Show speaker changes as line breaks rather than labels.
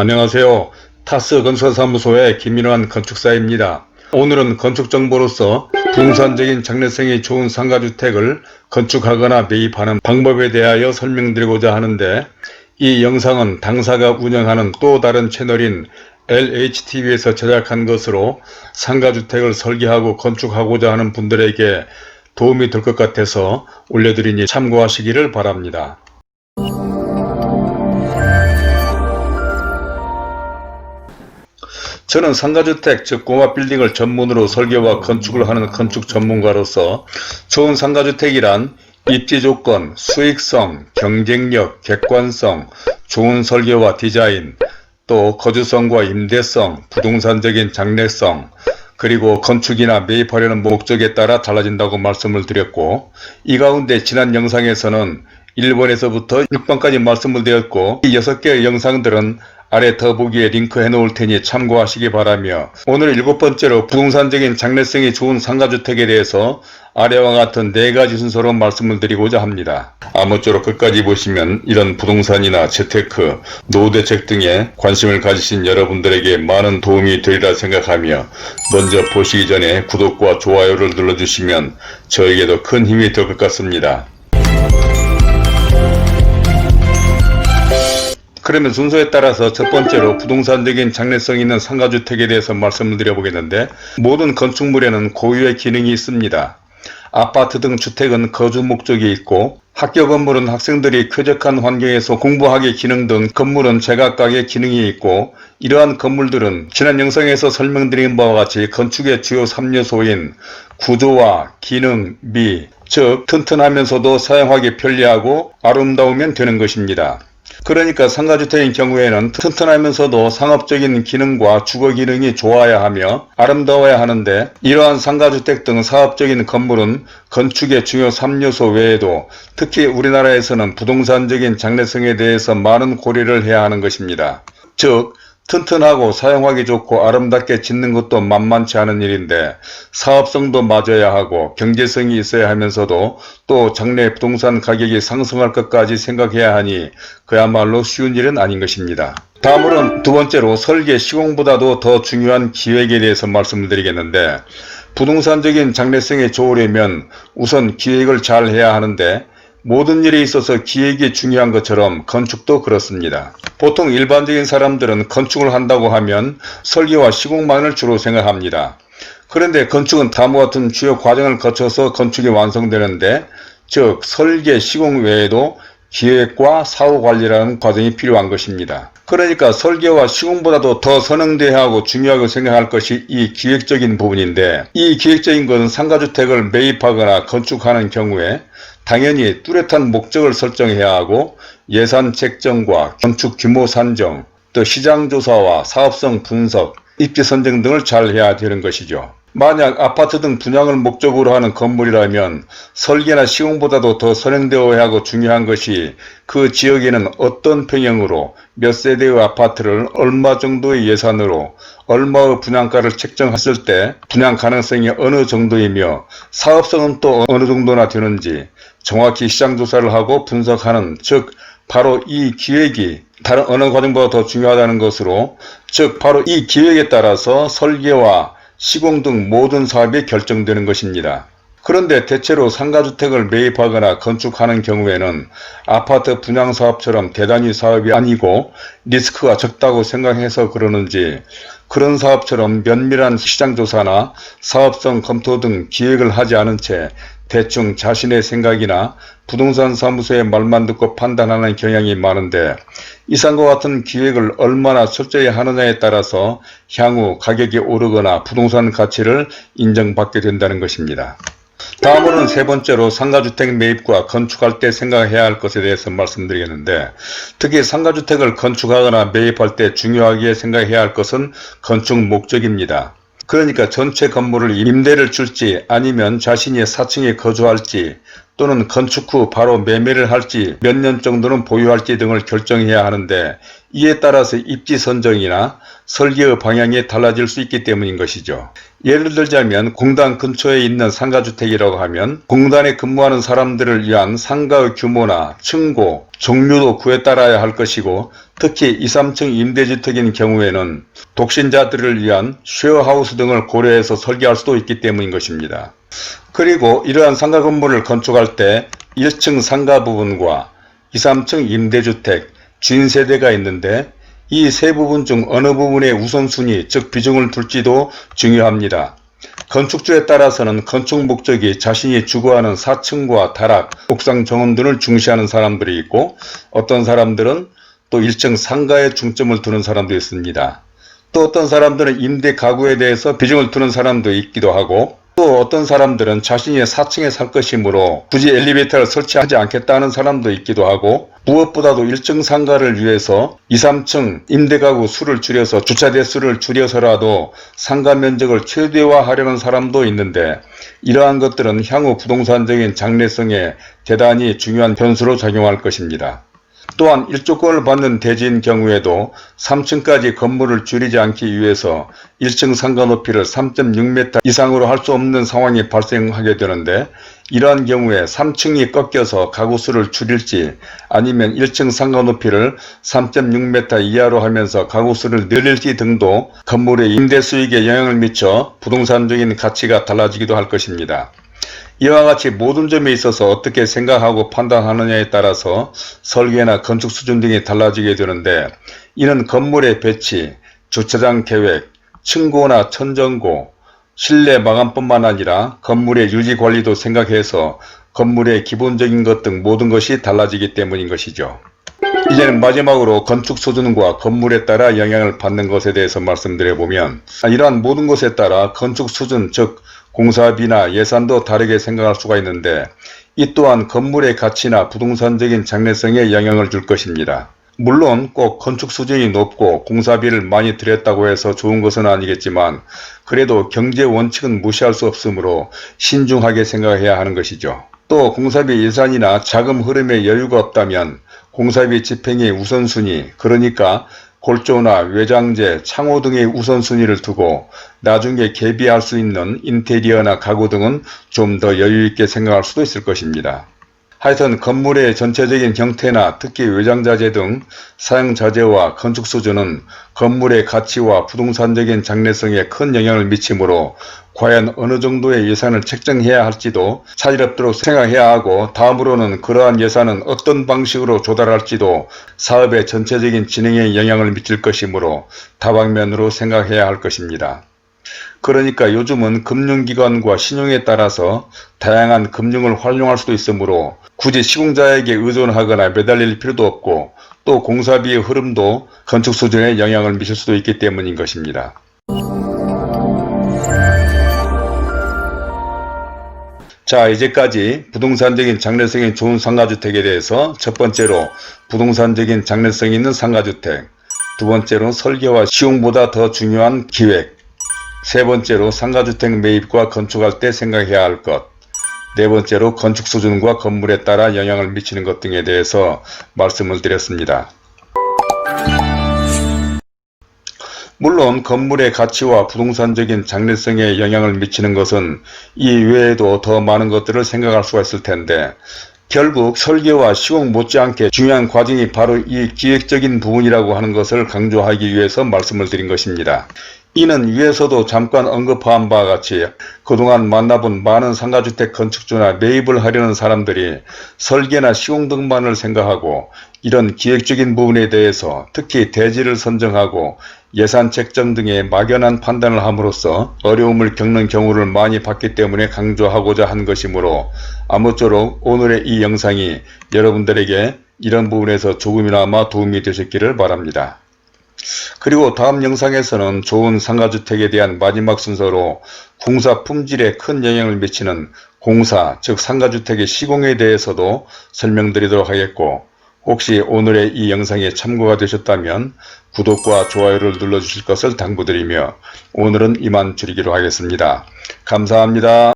안녕하세요. 타스 건설사무소의 김민환 건축사입니다. 오늘은 건축정보로서 부동산적인 장래성이 좋은 상가주택을 건축하거나 매입하는 방법에 대하여 설명드리고자 하는데, 이 영상은 당사가 운영하는 또 다른 채널인 LHTV에서 제작한 것으로 상가주택을 설계하고 건축하고자 하는 분들에게 도움이 될 것 같아서 올려드리니 참고하시기를 바랍니다. 저는 상가주택, 즉 고마빌딩을 전문으로 설계와 건축을 하는 건축 전문가로서 좋은 상가주택이란 입지조건, 수익성, 경쟁력, 객관성, 좋은 설계와 디자인, 또 거주성과 임대성, 부동산적인 장래성, 그리고 건축이나 매입하려는 목적에 따라 달라진다고 말씀을 드렸고, 이 가운데 지난 영상에서는 1번에서부터 6번까지 말씀을 드렸고, 이 6개의 영상들은 아래 더보기에 링크해 놓을 테니 참고하시기 바라며, 오늘 7번째로 부동산적인 장래성이 좋은 상가주택에 대해서 아래와 같은 4가지 순서로 말씀을 드리고자 합니다. 아무쪼록 끝까지 보시면 이런 부동산이나 재테크, 노후대책 등에 관심을 가지신 여러분들에게 많은 도움이 되리라 생각하며, 먼저 보시기 전에 구독과 좋아요를 눌러주시면 저에게도 큰 힘이 될 것 같습니다. 그러면 순서에 따라서 첫 번째로 부동산적인 장래성 있는 상가주택에 대해서 말씀을 드려보겠는데, 모든 건축물에는 고유의 기능이 있습니다. 아파트 등 주택은 거주 목적이 있고, 학교 건물은 학생들이 쾌적한 환경에서 공부하기 기능 등 건물은 제각각의 기능이 있고, 이러한 건물들은 지난 영상에서 설명드린 바와 같이 건축의 주요 3요소인 구조와 기능, 미, 즉 튼튼하면서도 사용하기 편리하고 아름다우면 되는 것입니다. 그러니까 상가주택인 경우에는 튼튼하면서도 상업적인 기능과 주거 기능이 좋아야 하며 아름다워야 하는데, 이러한 상가주택 등 사업적인 건물은 건축의 주요 3요소 외에도 특히 우리나라에서는 부동산적인 장래성에 대해서 많은 고려를 해야 하는 것입니다. 즉 튼튼하고 사용하기 좋고 아름답게 짓는 것도 만만치 않은 일인데, 사업성도 맞아야 하고 경제성이 있어야 하면서도 또 장래 부동산 가격이 상승할 것까지 생각해야 하니 그야말로 쉬운 일은 아닌 것입니다. 다음으로는 두 번째로 설계 시공보다도 더 중요한 기획에 대해서 말씀을 드리겠는데, 부동산적인 장래성이 좋으려면 우선 기획을 잘 해야 하는데, 모든 일에 있어서 기획이 중요한 것처럼 건축도 그렇습니다. 보통 일반적인 사람들은 건축을 한다고 하면 설계와 시공만을 주로 생각합니다. 그런데 건축은 다음과 같은 주요 과정을 거쳐서 건축이 완성되는데, 즉 설계, 시공 외에도 기획과 사후관리라는 과정이 필요한 것입니다. 그러니까 설계와 시공보다도 더 선행돼야 하고 중요하게 생각할 것이 이 기획적인 부분인데, 이 기획적인 것은 상가주택을 매입하거나 건축하는 경우에 당연히 뚜렷한 목적을 설정해야 하고, 예산 책정과 건축 규모 산정, 또 시장조사와 사업성 분석, 입지 선정 등을 잘 해야 되는 것이죠. 만약 아파트 등 분양을 목적으로 하는 건물이라면 설계나 시공보다도 더 선행되어야 하고 중요한 것이 그 지역에는 어떤 평형으로 몇 세대의 아파트를 얼마 정도의 예산으로 얼마의 분양가를 책정했을 때 분양 가능성이 어느 정도이며 사업성은 또 어느 정도나 되는지 정확히 시장조사를 하고 분석하는, 즉 바로 이 기획이 다른 어느 과정보다 더 중요하다는 것으로, 즉 바로 이 기획에 따라서 설계와 시공 등 모든 사업이 결정되는 것입니다. 그런데 대체로 상가주택을 매입하거나 건축하는 경우에는 아파트 분양사업처럼 대단위 사업이 아니고 리스크가 적다고 생각해서 그러는지, 그런 사업처럼 면밀한 시장조사나 사업성 검토 등 기획을 하지 않은 채 대충 자신의 생각이나 부동산 사무소의 말만 듣고 판단하는 경향이 많은데, 이상과 같은 기획을 얼마나 철저히 하느냐에 따라서 향후 가격이 오르거나 부동산 가치를 인정받게 된다는 것입니다. 다음으로는 세 번째로 상가주택 매입과 건축할 때 생각해야 할 것에 대해서 말씀드리겠는데, 특히 상가주택을 건축하거나 매입할 때 중요하게 생각해야 할 것은 건축 목적입니다. 그러니까 전체 건물을 임대를 줄지 아니면 자신이 4층에 거주할지, 또는 건축 후 바로 매매를 할지 몇 년 정도는 보유할지 등을 결정해야 하는데, 이에 따라서 입지 선정이나 설계의 방향이 달라질 수 있기 때문인 것이죠. 예를 들자면 공단 근처에 있는 상가주택이라고 하면 공단에 근무하는 사람들을 위한 상가의 규모나 층고, 종류도 구에 따라야 할 것이고, 특히 2, 3층 임대주택인 경우에는 독신자들을 위한 쉐어하우스 등을 고려해서 설계할 수도 있기 때문인 것입니다. 그리고 이러한 상가 건물을 건축할 때 1층 상가 부분과 2, 3층 임대주택, 주인세대가 있는데 이 세 부분 중 어느 부분에 우선순위, 즉 비중을 둘지도 중요합니다. 건축주에 따라서는 건축 목적이 자신이 주거하는 4층과 다락, 옥상 정원 등을 중시하는 사람들이 있고, 어떤 사람들은 또 1층 상가에 중점을 두는 사람도 있습니다. 또 어떤 사람들은 임대 가구에 대해서 비중을 두는 사람도 있기도 하고, 또 어떤 사람들은 자신이 4층에 살 것이므로 굳이 엘리베이터를 설치하지 않겠다는 사람도 있기도 하고, 무엇보다도 1층 상가를 위해서 2, 3층 임대가구 수를 줄여서 주차 대수를 줄여서라도 상가 면적을 최대화하려는 사람도 있는데, 이러한 것들은 향후 부동산적인 장래성에 대단히 중요한 변수로 작용할 것입니다. 또한 일조권을 받는 대지인 경우에도 3층까지 건물을 줄이지 않기 위해서 1층 상가 높이를 3.6m 이상으로 할 수 없는 상황이 발생하게 되는데, 이러한 경우에 3층이 꺾여서 가구 수를 줄일지 아니면 1층 상가 높이를 3.6m 이하로 하면서 가구 수를 늘릴지 등도 건물의 임대 수익에 영향을 미쳐 부동산적인 가치가 달라지기도 할 것입니다. 이와 같이 모든 점에 있어서 어떻게 생각하고 판단하느냐에 따라서 설계나 건축 수준 등이 달라지게 되는데, 이는 건물의 배치, 주차장 계획, 층고나 천정고, 실내 마감뿐만 아니라 건물의 유지 관리도 생각해서 건물의 기본적인 것 등 모든 것이 달라지기 때문인 것이죠. 이제는 마지막으로 건축 수준과 건물에 따라 영향을 받는 것에 대해서 말씀드려보면, 이러한 모든 것에 따라 건축 수준, 즉 공사비나 예산도 다르게 생각할 수가 있는데, 이 또한 건물의 가치나 부동산적인 장래성에 영향을 줄 것입니다. 물론 꼭 건축 수준이 높고 공사비를 많이 들였다고 해서 좋은 것은 아니겠지만, 그래도 경제 원칙은 무시할 수 없으므로 신중하게 생각해야 하는 것이죠. 또 공사비 예산이나 자금 흐름에 여유가 없다면 공사비 집행의 우선순위, 그러니까 골조나 외장재, 창호 등의 우선순위를 두고 나중에 개비할 수 있는 인테리어나 가구 등은 좀 더 여유있게 생각할 수도 있을 것입니다. 하여튼 건물의 전체적인 형태나 특히 외장자재 등 사용자재와 건축 수준은 건물의 가치와 부동산적인 장래성에 큰 영향을 미치므로 과연 어느 정도의 예산을 책정해야 할지도 차질 없도록 생각해야 하고, 다음으로는 그러한 예산은 어떤 방식으로 조달할지도 사업의 전체적인 진행에 영향을 미칠 것이므로 다방면으로 생각해야 할 것입니다. 그러니까 요즘은 금융기관과 신용에 따라서 다양한 금융을 활용할 수도 있으므로 굳이 시공자에게 의존하거나 매달릴 필요도 없고, 또 공사비의 흐름도 건축 수준에 영향을 미칠 수도 있기 때문인 것입니다. 자, 이제까지 부동산적인 장래성이 좋은 상가주택에 대해서 첫 번째로 부동산적인 장래성이 있는 상가주택, 두 번째로 설계와 시용보다 더 중요한 기획, 세 번째로 상가주택 매입과 건축할 때 생각해야 할 것, 네 번째로 건축 수준과 건물에 따라 영향을 미치는 것 등에 대해서 말씀을 드렸습니다. 물론 건물의 가치와 부동산적인 장래성에 영향을 미치는 것은 이 외에도 더 많은 것들을 생각할 수가 있을 텐데, 결국 설계와 시공 못지않게 중요한 과정이 바로 이 기획적인 부분이라고 하는 것을 강조하기 위해서 말씀을 드린 것입니다. 이는 위에서도 잠깐 언급한 바와 같이 그동안 만나본 많은 상가주택 건축주나 매입을 하려는 사람들이 설계나 시공 등만을 생각하고 이런 기획적인 부분에 대해서 특히 대지를 선정하고 예산 책정 등의 막연한 판단을 함으로써 어려움을 겪는 경우를 많이 봤기 때문에 강조하고자 한 것이므로, 아무쪼록 오늘의 이 영상이 여러분들에게 이런 부분에서 조금이나마 도움이 되셨기를 바랍니다. 그리고 다음 영상에서는 좋은 상가주택에 대한 마지막 순서로 공사 품질에 큰 영향을 미치는 공사, 즉 상가주택의 시공에 대해서도 설명드리도록 하겠고, 혹시 오늘의 이 영상에 참고가 되셨다면 구독과 좋아요를 눌러주실 것을 당부드리며 오늘은 이만 줄이기로 하겠습니다. 감사합니다.